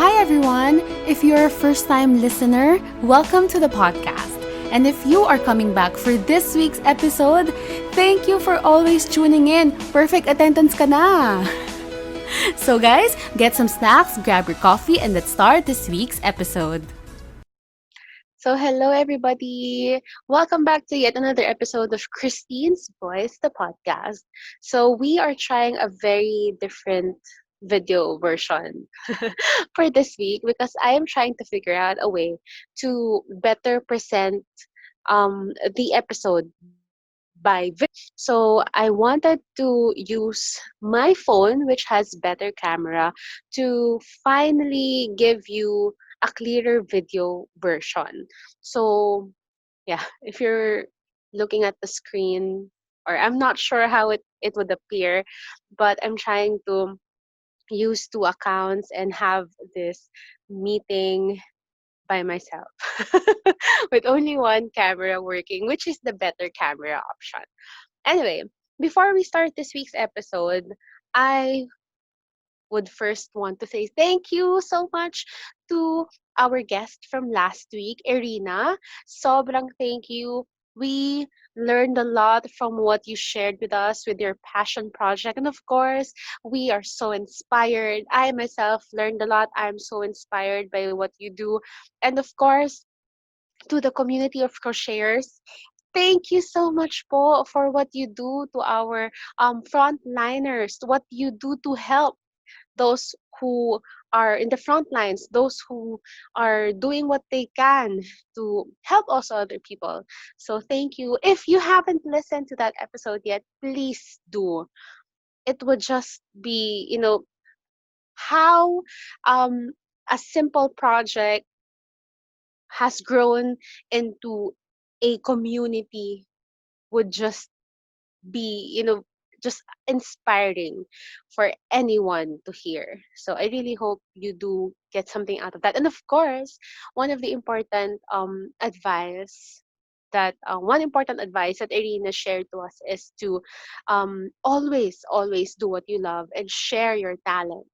Hi, everyone. If you're a first time listener, welcome to the podcast. And if you are coming back for this week's episode, thank you for always tuning in. Perfect attendance ka na. So, guys, get some snacks, grab your coffee, and let's start this week's episode. So, hello, everybody. Welcome back to yet another episode of Kristine's Voice, the podcast. So, we are trying a very different video version for this week because I am trying to figure out a way to better present the episode by video. So I wanted to use my phone, which has better camera, to finally give you a clearer video version. So yeah, if you're looking at the screen, or I'm not sure how it would appear, but I'm trying to use two accounts and have this meeting by myself with only one camera working, which is the better camera option. Anyway, before we start this week's episode, I would first want to say thank you so much to our guest from last week, Irina. Sobrang thank you. We learned a lot from what you shared with us with your passion project. And of course, we are so inspired. I myself learned a lot. I'm so inspired by what you do. And of course, to the community of crocheters, thank you so much po for what you do to our frontliners, what you do to help those who are in the front lines, those who are doing what they can to help also other people. So thank you. If you haven't listened to that episode yet, please do. It would just be, how um, a simple project has grown into a community would just be, just inspiring for anyone to hear. So I really hope you do get something out of that. And of course, one important advice that Irina shared to us is to always do what you love and share your talent,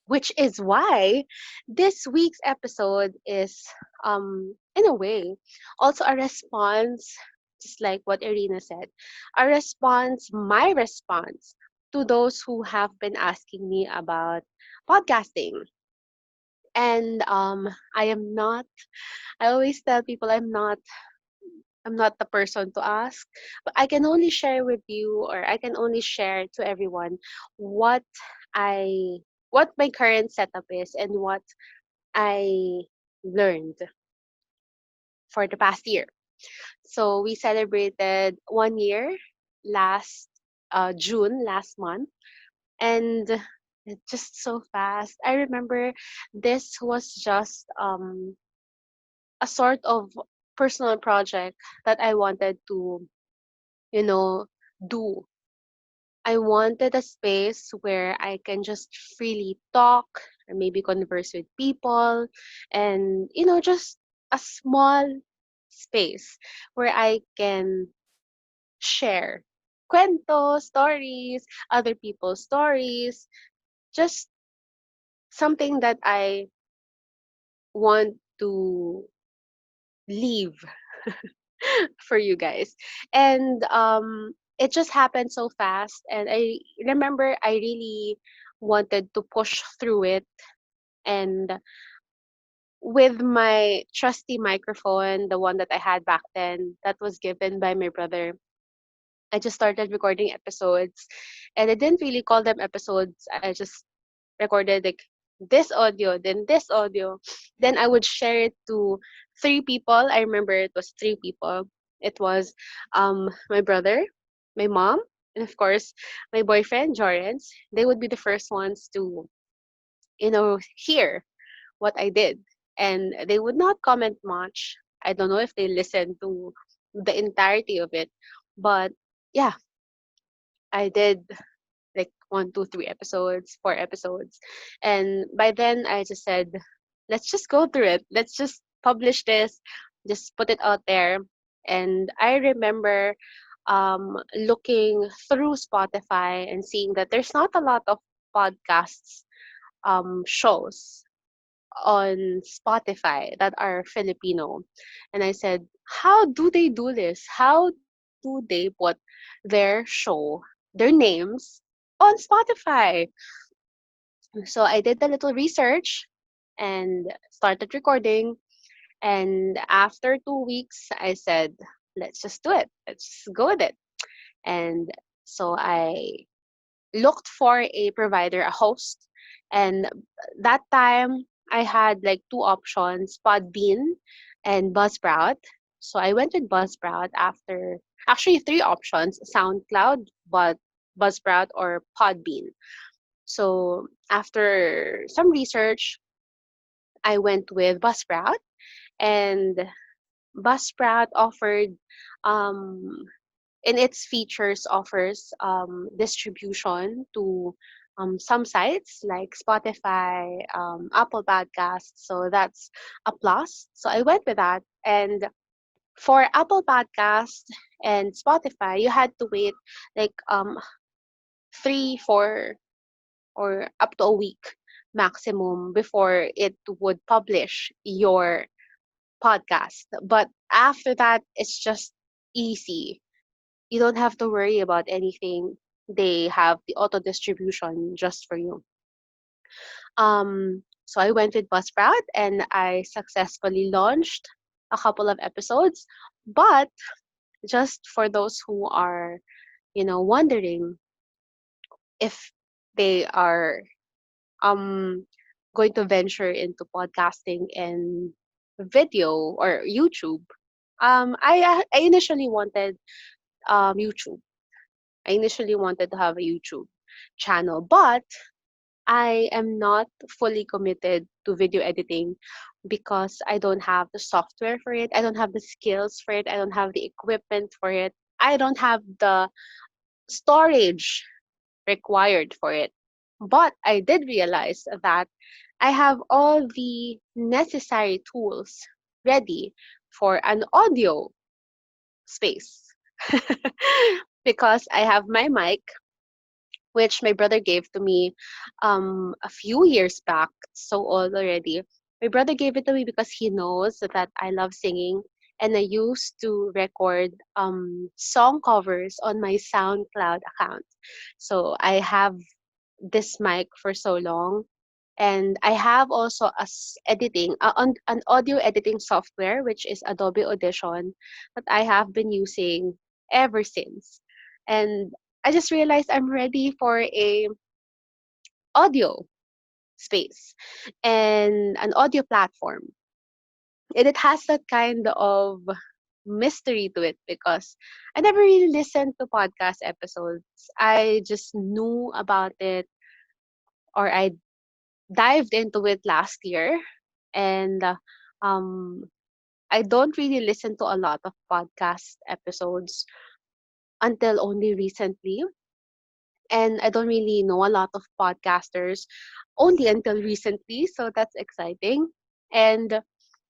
which is why this week's episode is, in a way, also a response, just like what Irina said, my response to those who have been asking me about podcasting. And I am not, I always tell people I'm not the person to ask, but I can only share with you, or I can only share to everyone what I what my current setup is and what I learned for the past year. So we celebrated 1 year last June last month, and it just so fast. I remember this was just a sort of personal project that I wanted to, you know, do. I wanted a space where I can just freely talk or maybe converse with people, and, just a small space where I can share cuento, stories, other people's stories, just something that I want to leave for you guys. And it just happened so fast, and I remember I really wanted to push through it, and with my trusty microphone, the one that I had back then that was given by my brother, I just started recording episodes, and I didn't really call them episodes. I just recorded like this audio, then this audio. Then I would share it to three people. I remember it was three people. It was my brother, my mom, and of course my boyfriend, Jorens. They would be the first ones to, hear what I did. And they would not comment much. I don't know if they listened to the entirety of it. But yeah, I did like one, two, three episodes, four episodes. And by then I just said, let's just go through it. Let's just publish this, just put it out there. And I remember looking through Spotify and seeing that there's not a lot of podcasts shows on Spotify that are Filipino. And I said, how do they do this? How do they put their show, their names on Spotify? So I did a little research and started recording. And after 2 weeks, I said, let's just do it. Let's just go with it. And so I looked for a provider, a host, and that time I had like two options, Podbean and Buzzsprout. So I went with Buzzsprout after actually three options, SoundCloud, but Buzzsprout or Podbean. So after some research, I went with Buzzsprout, and Buzzsprout offered um in its features offers distribution to some sites like Spotify, Apple Podcasts. So that's a plus. So I went with that. And for Apple Podcast and Spotify, you had to wait like 3, 4, or up to a week maximum before it would publish your podcast. But after that, it's just easy. You don't have to worry about anything. They have the auto distribution just for you. So I went with Buzzsprout and I successfully launched a couple of episodes. But just for those who are, wondering if they are um going to venture into podcasting and video or YouTube, I initially wanted YouTube. I initially wanted to have a YouTube channel, but I am not fully committed to video editing because I don't have the software for it. I don't have the skills for it. I don't have the equipment for it. I don't have the storage required for it. But I did realize that I have all the necessary tools ready for an audio space because I have my mic, which my brother gave to me a few years back, so old already. My brother gave it to me because he knows that I love singing, and I used to record song covers on my SoundCloud account. So I have this mic for so long. And I have also an audio editing software, which is Adobe Audition, that I have been using ever since. And I just realized I'm ready for a audio space and an audio platform. And it has that kind of mystery to it because I never really listened to podcast episodes. I just knew about it, or I dived into it last year, and um I don't really listen to a lot of podcast episodes until only recently, and I don't really know a lot of podcasters only until recently, so that's exciting. And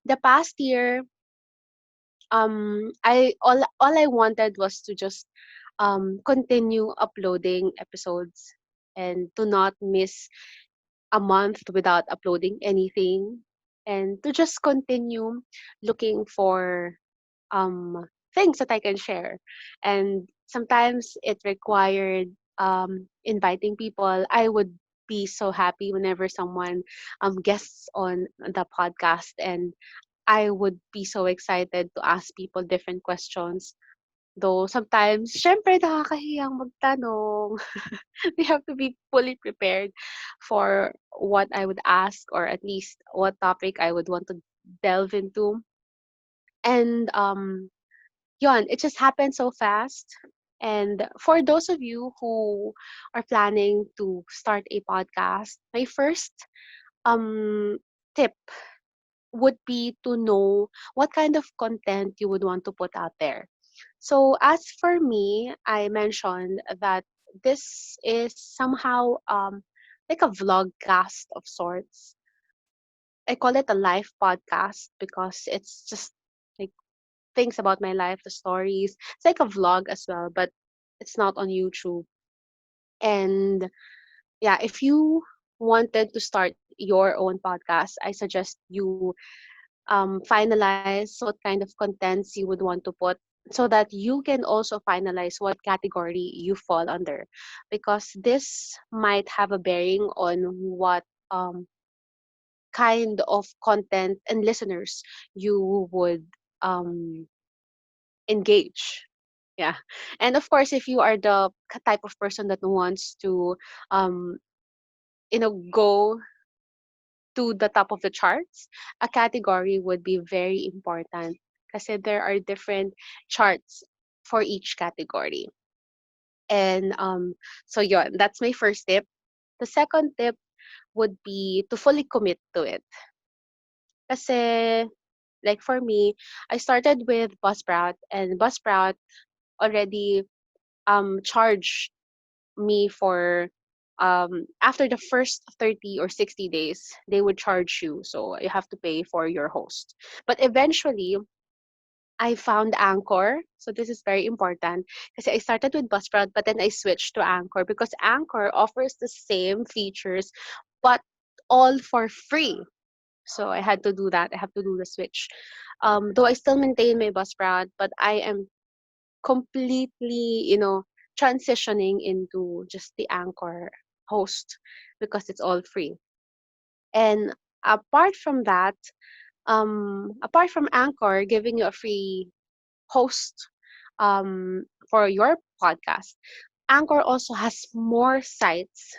the past year, all I wanted was to just continue uploading episodes and to not miss a month without uploading anything, and to just continue looking for um, things that I can share. And sometimes it required inviting people. I would be so happy whenever someone guests on the podcast, and I would be so excited to ask people different questions. Though sometimes, syempre, nakakahiyang magtanong. We have to be fully prepared for what I would ask, or at least what topic I would want to delve into. And yon, it just happened so fast. And for those of you who are planning to start a podcast, my first um tip would be to know what kind of content you would want to put out there. So as for me, I mentioned that this is somehow like a vlogcast of sorts. I call it a live podcast because it's just like things about my life, the stories. It's like a vlog as well, but it's not on YouTube. And yeah, if you wanted to start your own podcast, I suggest you finalize what kind of contents you would want to put so that you can also finalize what category you fall under, because this might have a bearing on what kind of content and listeners you would um, engage. Yeah. And of course, if you are the type of person that wants to um, go to the top of the charts, a category would be very important kasi there are different charts for each category. And so yon, that's my first tip. The second tip would be to fully commit to it. Kasi like for me, I started with Buzzsprout, and Buzzsprout already charged me for after the first 30 or 60 days, they would charge you, so you have to pay for your host. But eventually I found Anchor. So this is very important because I started with Buzzsprout, but then I switched to Anchor because Anchor offers the same features, but all for free. So I had to do that. I have to do the switch. Though I still maintain my Buzzsprout, but I am completely, transitioning into just the Anchor host because it's all free. And apart from that, apart from Anchor giving you a free host for your podcast, Anchor also has more sites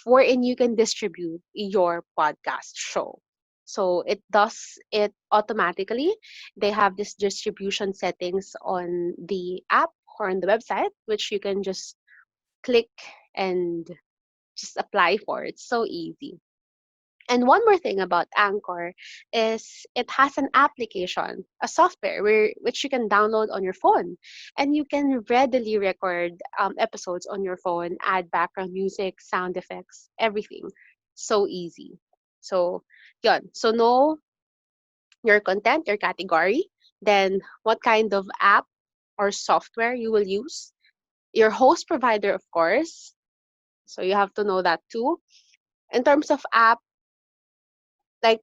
wherein you can distribute your podcast show. So it does it automatically. They have this distribution settings on the app or on the website, which you can just click and just apply for. It's so easy. And one more thing about Anchor is it has an application, a software which you can download on your phone, and you can readily record episodes on your phone, add background music, sound effects, everything. So easy. So, yun. So know your content, your category, then what kind of app or software you will use, your host provider, of course. So you have to know that too. In terms of app, like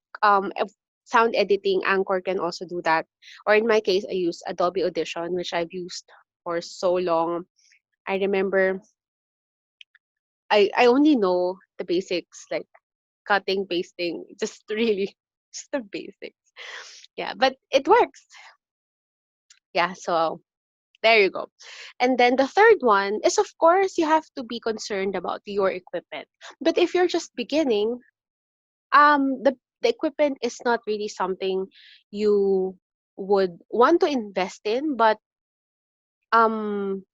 sound editing, Anchor can also do that. Or in my case, I use Adobe Audition, which I've used for so long. I remember I only know the basics like cutting, pasting, just really just the basics. Yeah, but it works. Yeah, so there you go. And then the third one is, of course, you have to be concerned about your equipment. But if you're just beginning, the equipment is not really something you would want to invest in, but um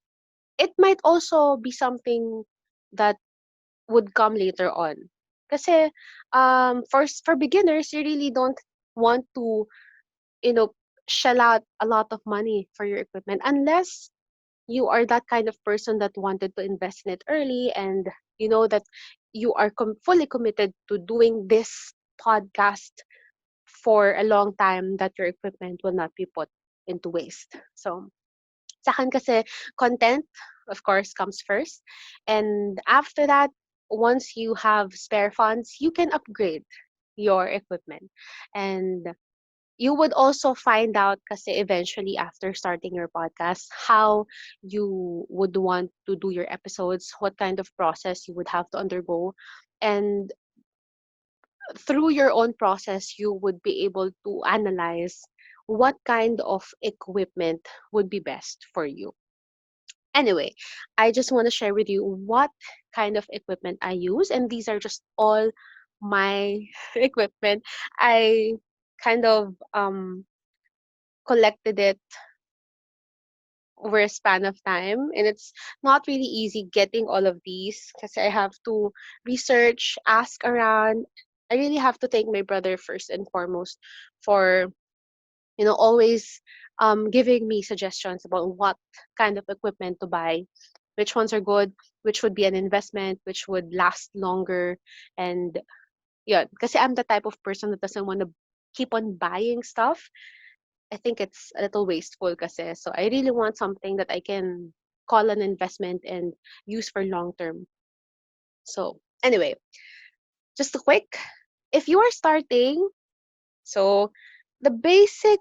it might also be something that would come later on. Kasi for beginners, you really don't want to, you know, shell out a lot of money for your equipment unless you are that kind of person that wanted to invest in it early, and you know that you are fully committed to doing this podcast for a long time, that your equipment will not be put into waste. So, sa akin kasi, content, of course, comes first. And after that, once you have spare funds, you can upgrade your equipment. And you would also find out kasi eventually after starting your podcast how you would want to do your episodes, what kind of process you would have to undergo. And through your own process, you would be able to analyze what kind of equipment would be best for you. Anyway, I just want to share with you what kind of equipment I use, and these are just all my equipment. I kind of collected it over a span of time, and it's not really easy getting all of these because I have to research, ask around. I really have to thank my brother first and foremost for always giving me suggestions about what kind of equipment to buy, which ones are good, which would be an investment, which would last longer. And yeah, because I'm the type of person that doesn't want to keep on buying stuff. I think it's a little wasteful kasi. So I really want something that I can call an investment and use for long term. So anyway, just a quick, if you are starting, so the basic,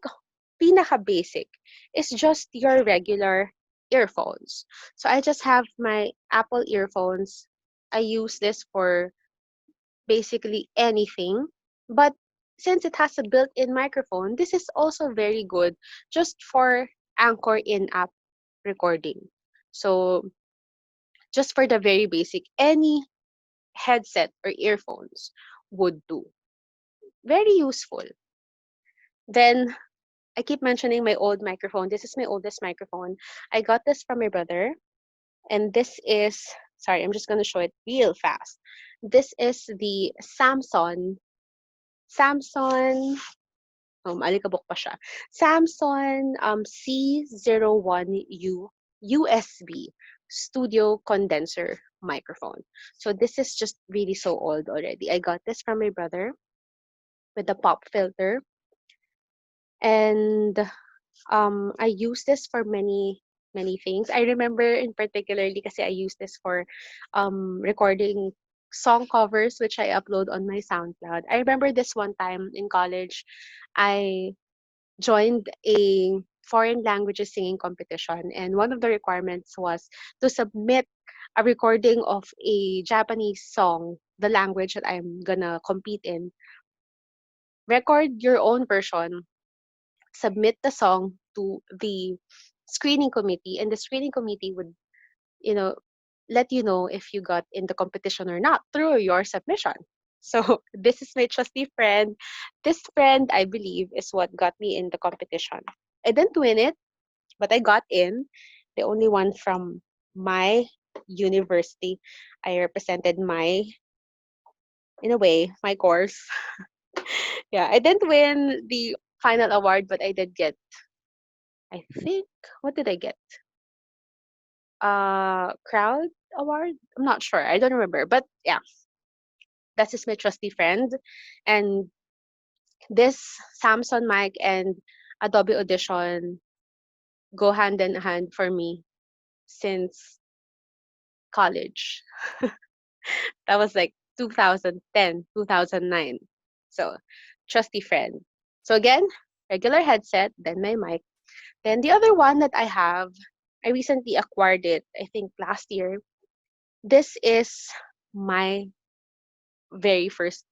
pinaka basic, is just your regular earphones. So I just have my Apple earphones. I use this for basically anything. But since it has a built-in microphone, this is also very good just for Anchor in-app recording. So just for the very basic, any headset or earphones would do. Very useful. Then I keep mentioning my old microphone. This is my oldest microphone. I got this from my brother, and this is, sorry, I'm just going to show it real fast. This is the Samsung, alikabok pa siya. Samsung C01U USB studio condenser microphone. So this is just really so old already. I got this from my brother with the pop filter, and I use this for many things. I remember in particularly kasi I use this for recording song covers which I upload on my SoundCloud. I remember this one time in college, I joined a foreign languages singing competition, and one of the requirements was to submit a recording of a Japanese song, the language that I'm gonna compete in. Record your own version, submit the song to the screening committee, and the screening committee would, you know, let you know if you got in the competition or not through your submission. So this is my trusty friend. This friend, I believe, is what got me in the competition. I didn't win it, but I got in. The only one from my university. I represented my, in a way, my course. Yeah, I didn't win the final award, but I did get, I think, what did I get? Crowd award? I'm not sure. I don't remember. But yeah, that's just my trusty friend. And this Samsung mic and Adobe Audition go hand in hand for me since college. That was like 2010, 2009. So, trusty friend. So again, regular headset, then my mic. Then the other one that I have, I recently acquired it, I think last year. This is my very first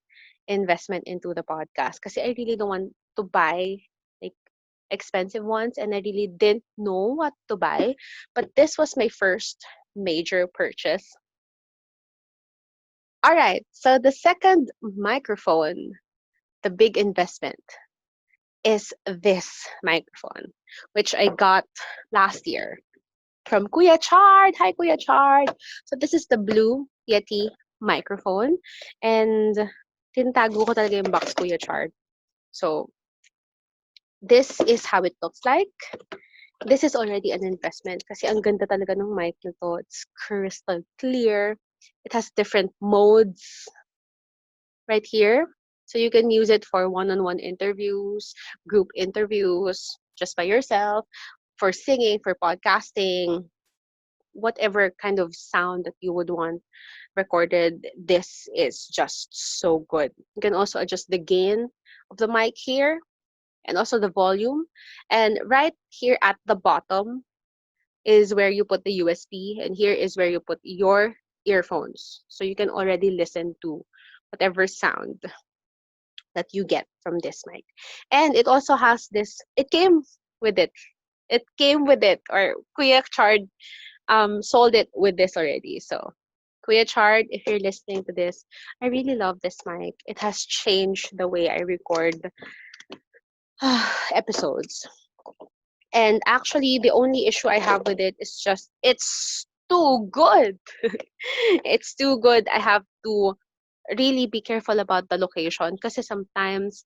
investment into the podcast because I really don't want to buy like expensive ones, and I really didn't know what to buy. But this was my first major purchase. All right, so the second microphone, the big investment, is this microphone, which I got last year from Kuya Chard. Hi, Kuya Chard. So this is the Blue Yeti microphone, and tinatago ko talaga yung box, Kuya Chard. So this is how it looks like. This is already an investment kasi ang ganda talaga ng mic na to. It's crystal clear. It has different modes right here. So you can use it for one-on-one interviews, group interviews, just by yourself, for singing, for podcasting, whatever kind of sound that you would want recorded. This is just so good. You can also adjust the gain of the mic here and also the volume. And right here at the bottom is where you put the USB, and here is where you put your earphones. So you can already listen to whatever sound that you get from this mic. And it also has this, it came with it. It came with it, or Kuya Chard sold it with this already. So Kuya Chard, if you're listening to this, I really love this mic. It has changed the way I record episodes. And actually, the only issue I have with it is just it's too good. It's too good. I have to really be careful about the location because sometimes,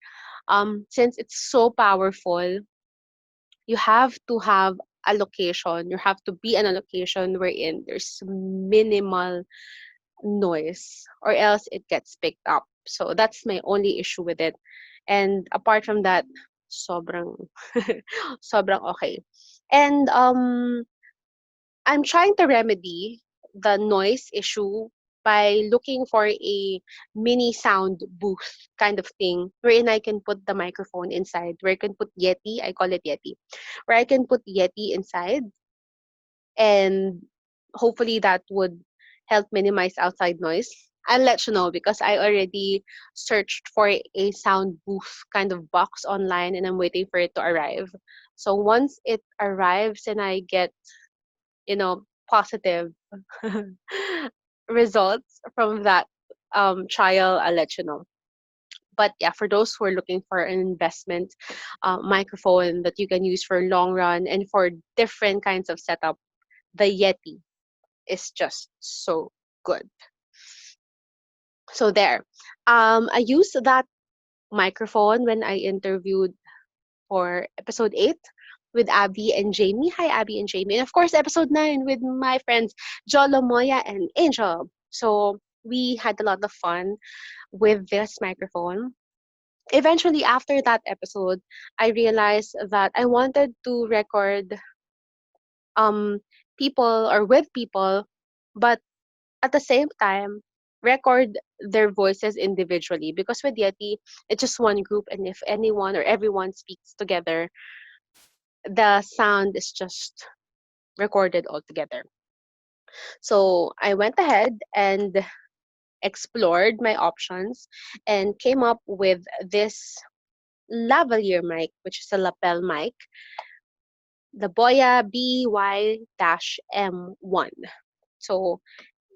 since it's so powerful, you have to have a location. You have to be in a location wherein there's minimal noise, or else it gets picked up. So that's my only issue with it. And apart from that, sobrang sobrang okay. And I'm trying to remedy the noise issue by looking for a mini sound booth kind of thing wherein I can put the microphone inside, where I can put Yeti, I call it Yeti, where I can put Yeti inside, and hopefully that would help minimize outside noise. I'll let you know because I already searched for a sound booth kind of box online and I'm waiting for it to arrive. So once it arrives and I get, positive results from that trial, I'll let you know. But yeah, for those who are looking for an investment microphone that you can use for long run and for different kinds of setup, the Yeti is just so good. So there. I used that microphone when I interviewed for episode 8 with Abby and Jamie. Hi, Abby and Jamie. And of course, episode 9 with my friends Jolo, Moya, and Angel. So we had a lot of fun with this microphone. Eventually, after that episode, I realized that I wanted to record um people or with people, but at the same time record their voices individually, because with Yeti it's just one group, and if anyone or everyone speaks together, the sound is just recorded all together. So I went ahead and explored my options and came up with this lavalier mic, which is a lapel mic, the Boya BY-M1. So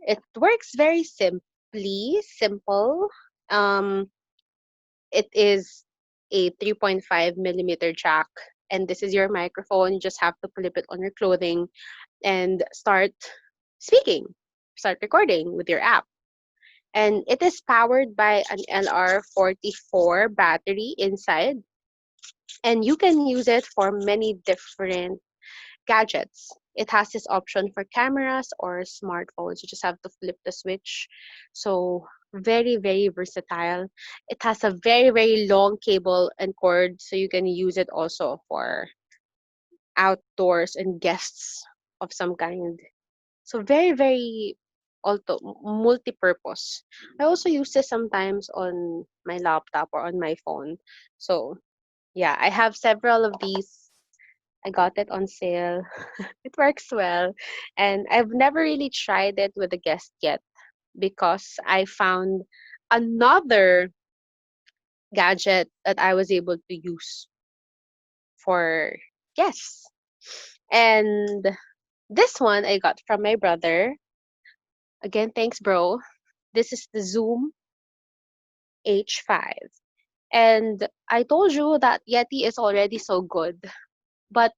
it works very simple. Um, it is a 3.5 millimeter jack, and this is your microphone. You just have to clip it on your clothing and start speaking, start recording with your app. And it is powered by an LR44 battery inside, and you can use it for many different gadgets. It has this option for cameras or smartphones. You just have to flip the switch. So very, very versatile. It has a very, very long cable and cord, so you can use it also for outdoors and guests of some kind. So very, very also multi-purpose. I also use this sometimes on my laptop or on my phone. So yeah, I have several of these. I got it on sale. It works well. And I've never really tried it with a guest yet because I found another gadget that I was able to use for guests. And this one I got from my brother. Again, thanks, bro. This is the Zoom H5. And I told you that Yeti is already so good, but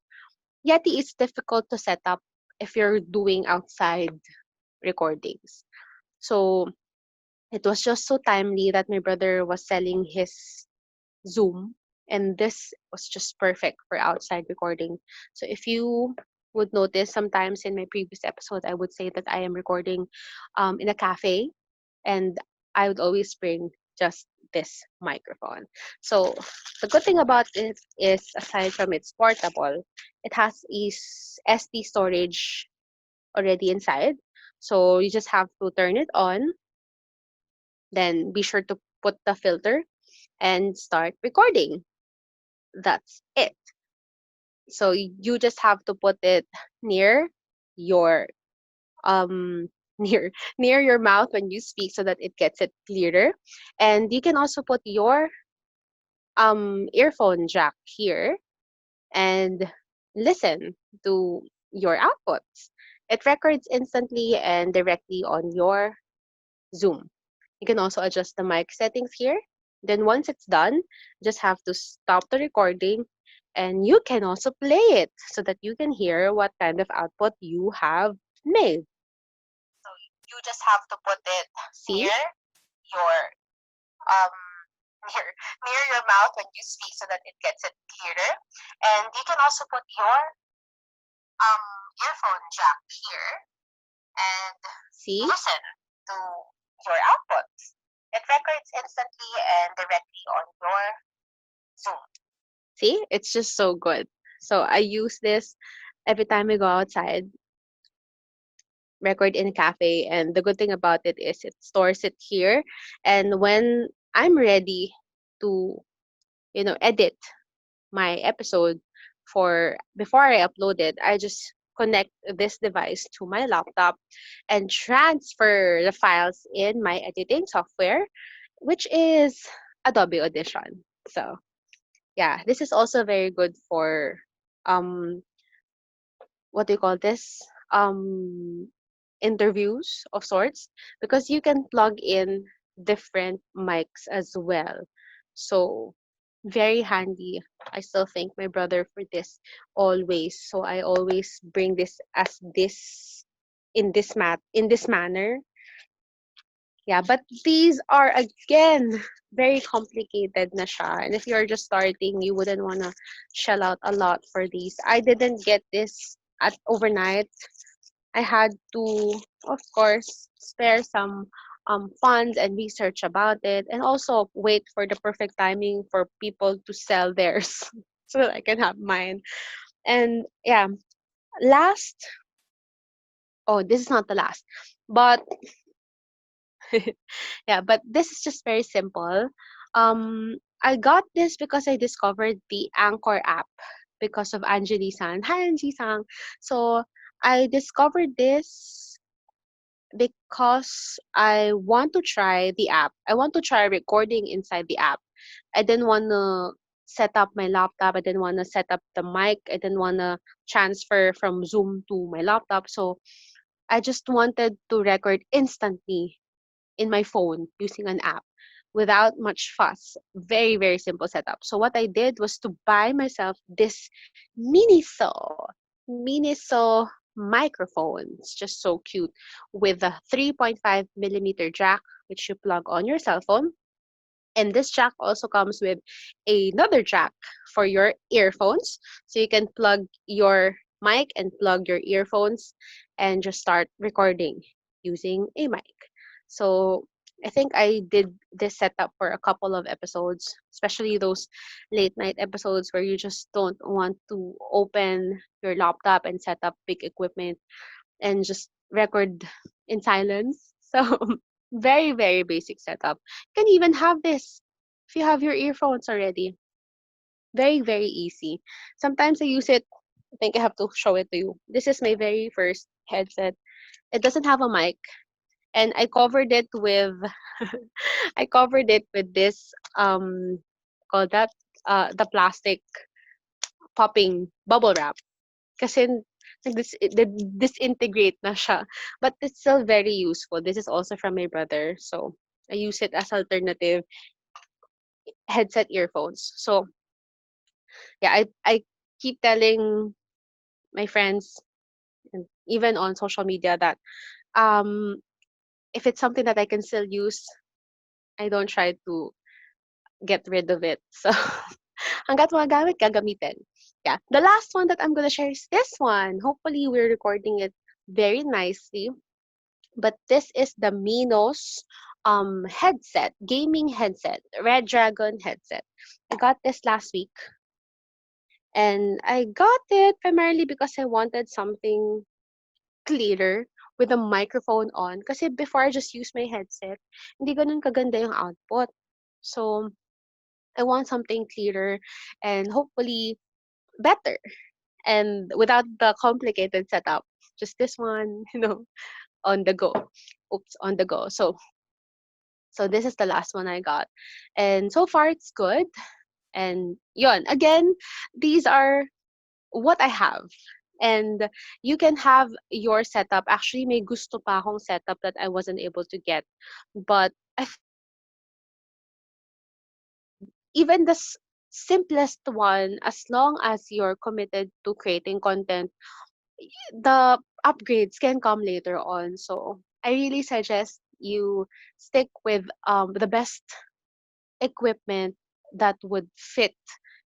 Yeti is difficult to set up if you're doing outside recordings. So it was just so timely that my brother was selling his Zoom, and this was just perfect for outside recording. So if you would notice, sometimes in my previous episode, I would say that I am recording in a cafe, and I would always bring just this microphone. So the good thing about it is, aside from it's portable, it has a SD storage already inside. So you just have to turn it on, then be sure to put the filter and start recording. That's it. So you just have to put it near your um near your mouth when you speak so that it gets it clearer. And you can also put your earphone jack here and listen to your outputs. It records instantly and directly on your Zoom. You can also adjust the mic settings here. Then once it's done, just have to stop the recording, and you can also play it so that you can hear what kind of output you have made. So you just have to put it See? Near your um near your mouth when you speak so that it gets it clearer. And you can also put your earphone jack here and listen to your outputs. It records instantly and directly on your Zoom. See, it's just so good. So I use this every time I go outside. record in a cafe. And the good thing about it is it stores it here. And when I'm ready to, edit my episode for before I upload it, I just connect this device to my laptop and transfer the files in my editing software, which is Adobe Audition. So, yeah, this is also very good for um what do you call this? Interviews of sorts, because you can plug in different mics as well. So very handy. I still thank my brother for this always. So I always bring this as this in this manner. Yeah, but these are again very complicated na siya. And if you're just starting, you wouldn't wanna shell out a lot for these. I didn't get this at overnight. I had to, of course, spare some funds and research about it, and also wait for the perfect timing for people to sell theirs so that I can have mine. And yeah, last, oh, this is not the last, but yeah, but this is just very simple. I got this because I discovered the Anchor app because of Anjali San. Hi, Anjali San. So I discovered this because I want to try the app. I want to try recording inside the app. I didn't want to set up my laptop. I didn't want to set up the mic. I didn't want to transfer from Zoom to my laptop. So I just wanted to record instantly in my phone using an app without much fuss. Very, very simple setup. So what I did was to buy myself this Miniso microphone. It's just so cute with a 3.5 millimeter jack, which you plug on your cell phone. And this jack also comes with another jack for your earphones. So you can plug your mic and plug your earphones and just start recording using a mic. So I think I did this setup for a couple of episodes, especially those late night episodes where you just don't want to open your laptop and set up big equipment and just record in silence. So very, very basic setup. You can even have this if you have your earphones already. Very, very easy. Sometimes I use it. I think I have to show it to you. This is my very first headset. It doesn't have a mic, and I covered it with I covered it with this called that the plastic popping bubble wrap. Kasi disintegrate na siya. But it's still very useful. This is also from my brother. So, I use it as alternative headset earphones. So, yeah, I keep telling my friends and even on social media that um if it's something that I can still use, I don't try to get rid of it. So, hangga't magagamit, gagamitin. Yeah. The last one that I'm gonna share is this one. Hopefully, we're recording it very nicely. But this is the Minos headset, gaming headset, Red Dragon headset. I got this last week, and I got it primarily because I wanted something clearer with a microphone on. Kasi before I just use my headset, hindi ganun kaganda yung output. So, I want something clearer and hopefully better and without the complicated setup. Just this one, on the go. Oops, on the go. So this is the last one I got. And so far it's good. And yon, again, these are what I have. And you can have your setup. Actually, may gusto pa akong setup that I wasn't able to get. But I think even the simplest one, as long as you're committed to creating content, the upgrades can come later on. So I really suggest you stick with the best equipment that would fit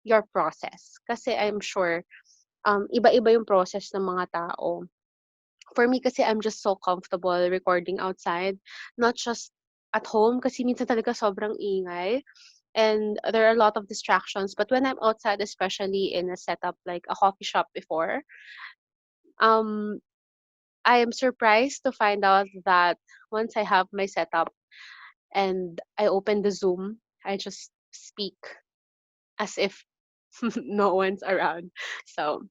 your process. Kasi I'm sure iba-iba yung process ng mga tao. For me kasi I'm just so comfortable recording outside, not just at home kasi minsan talaga sobrang ingay and there are a lot of distractions. But when I'm outside, especially in a setup like a coffee shop before, um I am surprised to find out that once I have my setup and I open the Zoom, I just speak as if no one's around. So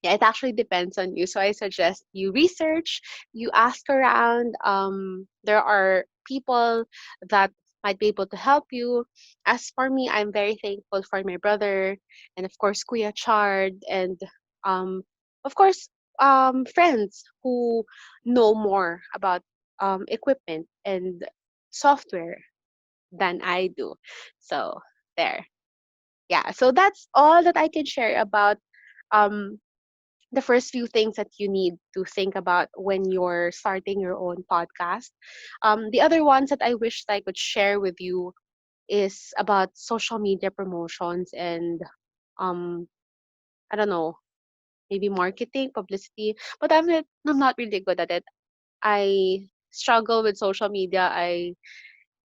yeah, it actually depends on you. So I suggest you research, you ask around. There are people that might be able to help you. As for me, I'm very thankful for my brother and of course Kuya Chard and um, of course friends who know more about equipment and software than I do. So there. Yeah, so that's all that I can share about um the first few things that you need to think about when you're starting your own podcast. The other ones that I wish I could share with you is about social media promotions and um, I don't know, maybe marketing, publicity. But I'm not really good at it. I struggle with social media. I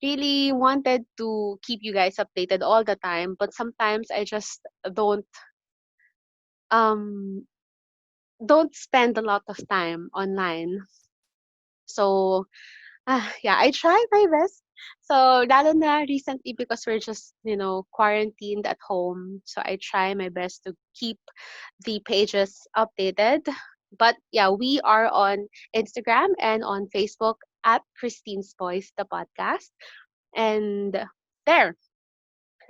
really wanted to keep you guys updated all the time, but sometimes I just um don't spend a lot of time online. So yeah, I try my best. So, lalo na recently because we're just, quarantined at home. So, I try my best to keep the pages updated. But yeah, we are on Instagram and on Facebook at Christine's Voice, the podcast. And there,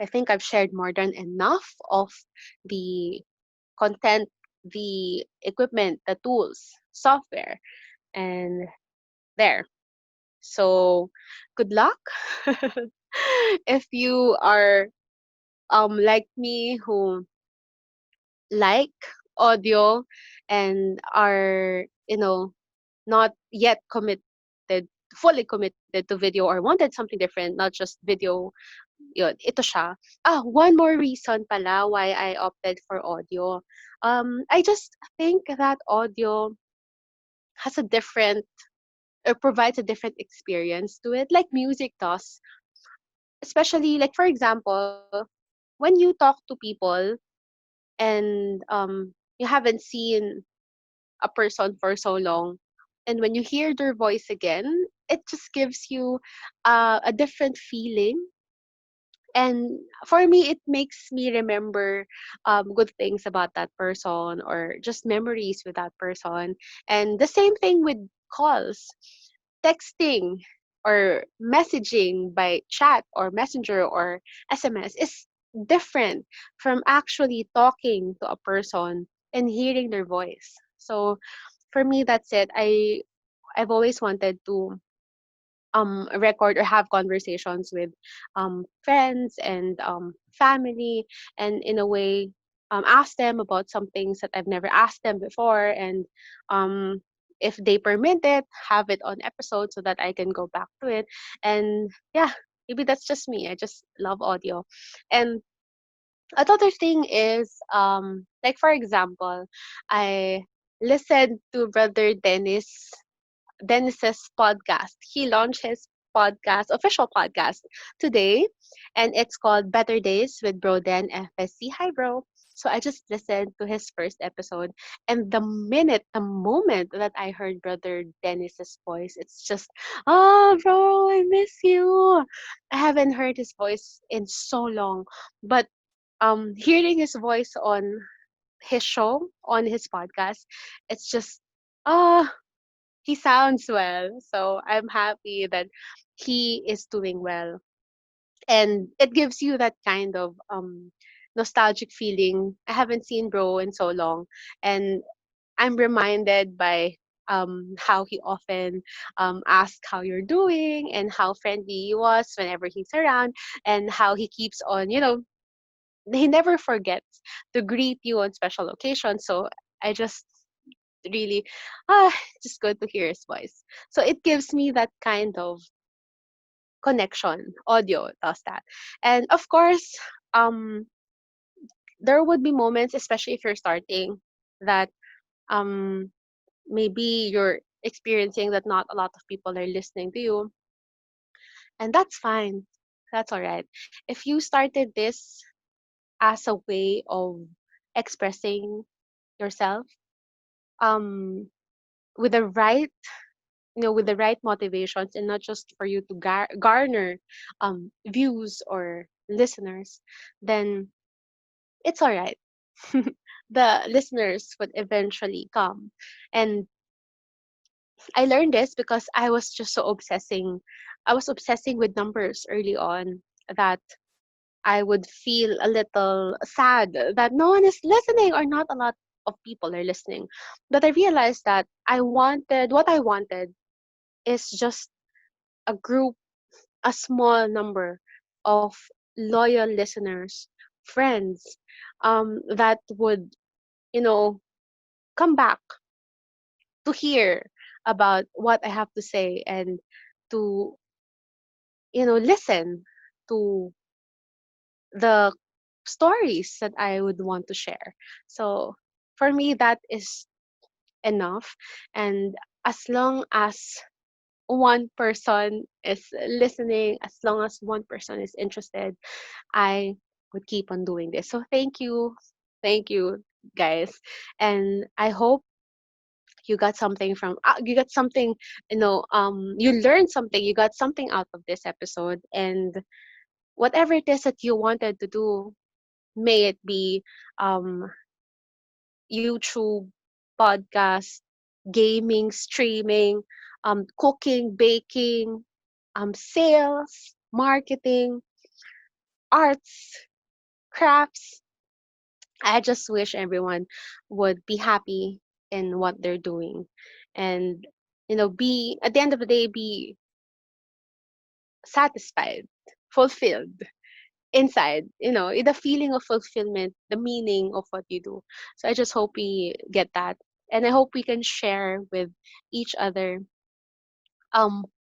I think I've shared more than enough of the content, the equipment, the tools, software, and there. So, good luck. If you are like me who like audio and are, not yet fully committed to video or wanted something different, not just video, yun, ito siya. One more reason pala why I opted for audio. I just think that audio has a different or provides a different experience to it, like music does. Especially, like, for example, when you talk to people and you haven't seen a person for so long, and when you hear their voice again, it just gives you a different feeling. And for me, it makes me remember good things about that person or just memories with that person. And the same thing with calls, texting or messaging by chat or messenger or SMS is different from actually talking to a person and hearing their voice. So for me, that's it. I've always wanted to record or have conversations with friends and family, and in a way ask them about some things that I've never asked them before, and um if they permit it, have it on episode so that I can go back to it. And yeah, maybe that's just me. I just love audio. And another thing is like, for example, I listened to Brother Dennis's podcast. He launched his podcast, official podcast today, and it's called Better Days with Bro Den FSC. Hi, bro. So I just listened to his first episode, and the moment that I heard Brother Dennis's voice, it's just, oh, bro, I miss you. I haven't heard his voice in so long, but hearing his voice on his show, on his podcast, it's just, oh, he sounds well. So I'm happy that he is doing well. And it gives you that kind of nostalgic feeling. I haven't seen Bro in so long. And I'm reminded by how he often asks how you're doing and how friendly he was whenever he's around, and how he keeps on, he never forgets to greet you on special occasions. So I just really ah just good to hear his voice. So it gives me that kind of connection. Audio does that. And of course, um there would be moments, especially if you're starting, that um maybe you're experiencing that not a lot of people are listening to you, and that's fine. That's all right. If you started this as a way of expressing yourself, um with the right, with the right motivations, and not just for you to garner views or listeners, then it's all right. The listeners would eventually come. And I learned this because I was obsessing with numbers early on, that I would feel a little sad that no one is listening, or not a lot of people are listening. But I realized that what I wanted is just a group, a small number of loyal listeners, friends, that would, you know, come back to hear about what I have to say, and to, listen to the stories that I would want to share. So for me, that is enough. And as long as one person is listening, as long as one person is interested, I would keep on doing this. So thank you. Thank you, guys. And I hope you got something, you learned something, you got something out of this episode. And whatever it is that you wanted to do, may it be YouTube, podcast, gaming, streaming, cooking, baking, sales, marketing, arts, crafts. I just wish everyone would be happy in what they're doing, and be, at the end of the day, be satisfied, fulfilled inside, the feeling of fulfillment, the meaning of what you do. So I just hope we get that. And I hope we can share with each other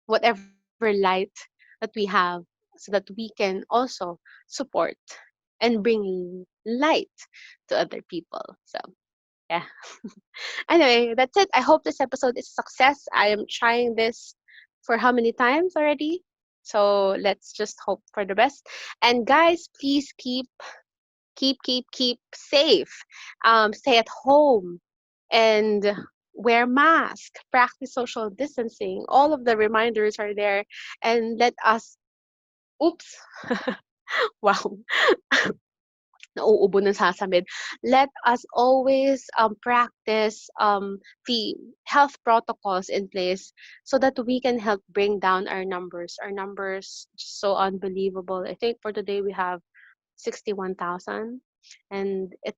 whatever light that we have, so that we can also support and bring light to other people. So yeah. Anyway, that's it. I hope this episode is a success. I am trying this for how many times already? So let's just hope for the best. And guys, please keep safe. Stay at home, and wear mask, practice social distancing. All of the reminders are there. And let us, oops, wow, nauubo ng sasamid. Let us always practice the health protocols in place, so that we can help bring down our numbers. Our numbers so unbelievable. I think for today we have 61,000, and it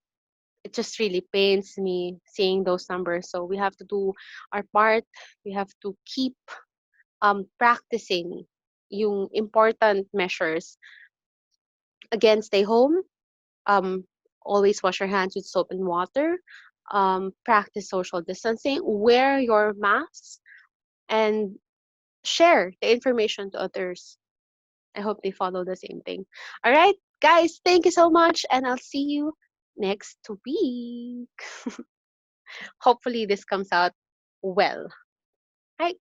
just really pains me seeing those numbers. So we have to do our part. We have to keep practicing yung important measures. Again, stay home, um, always wash your hands with soap and water, practice social distancing, wear your mask, and share the information to others. I hope they follow the same thing. All right, guys, thank you so much, and I'll see you next week. Hopefully, this comes out well. Right.